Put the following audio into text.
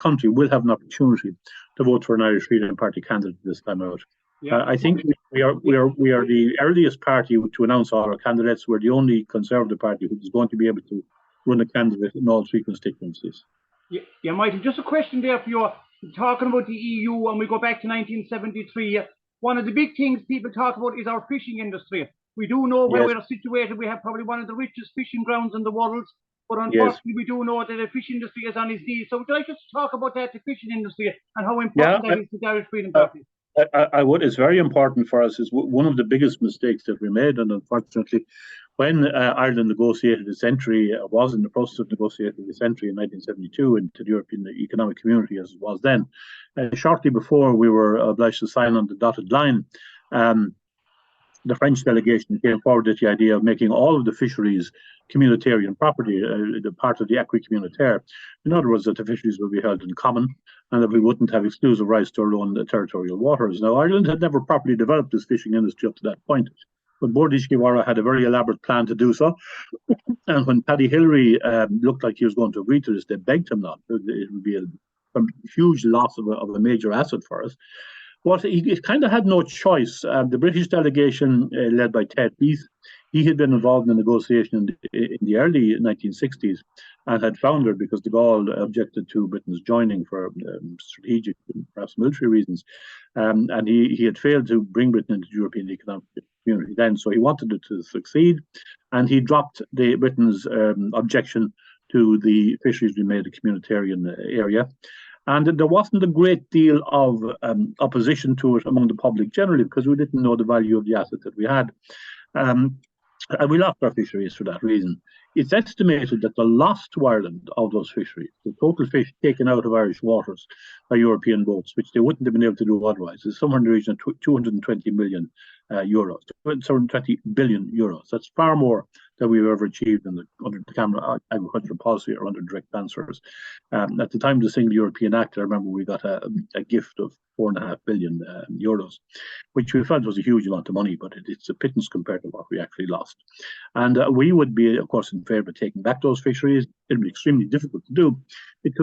country will have an opportunity to vote for an Irish Freedom Party candidate this time out. Yeah. I think we are the earliest party to announce all our candidates. We're the only Conservative party who is going to be able to run a candidate in all three constituencies. Yeah, Michael, just a question there for you. Talking about the EU, and we go back to 1973, one of the big things people talk about is our fishing industry. We do know where we're situated. We have probably one of the richest fishing grounds in the world, but unfortunately we do know that the fish industry is on its knees. So would you like us to talk about that, the fishing industry, and how important that is to the Irish Freedom Party? I would. It's very important for us. It's one of the biggest mistakes that we made, and unfortunately, when Ireland negotiated its entry, was in the process of negotiating its entry in 1972 into the European Economic Community, as it was then, shortly before we were obliged to sign on the dotted line, the French delegation came forward with the idea of making all of the fisheries communitarian property, the part of the acquis communautaire. In other words, that the fisheries will be held in common and that we wouldn't have exclusive rights to our own territorial waters. Now, Ireland had never properly developed this fishing industry up to that point, but Bord Iascaigh Mhara had a very elaborate plan to do so. And when Paddy Hillary looked like he was going to agree to this, they begged him not. It would be a huge loss of a major asset for us. But he kind of had no choice. The British delegation, led by Ted Heath, he had been involved in the negotiation in the early 1960s and had foundered because the Dáil objected to Britain's joining for strategic and perhaps military reasons. And he had failed to bring Britain into the European Economic Community then, so he wanted it to succeed. And he dropped Britain's objection to the fisheries being made a communitarian area. And there wasn't a great deal of opposition to it among the public generally because we didn't know the value of the asset that we had. And we lost our fisheries for that reason. It's estimated that the loss to Ireland of those fisheries, the total fish taken out of Irish waters by European boats, which they wouldn't have been able to do otherwise, is somewhere in the region of 220 million euros, 220 billion euros. That's far more than we've ever achieved under the Cameron agricultural policy or under direct transfers. At the time of the Single European Act, I remember we got a gift of 4.5 billion euros, which we felt was a huge amount of money, but it's a pittance compared to what we actually lost. And we would be, of course, in favour of taking back those fisheries. It would be extremely difficult to do because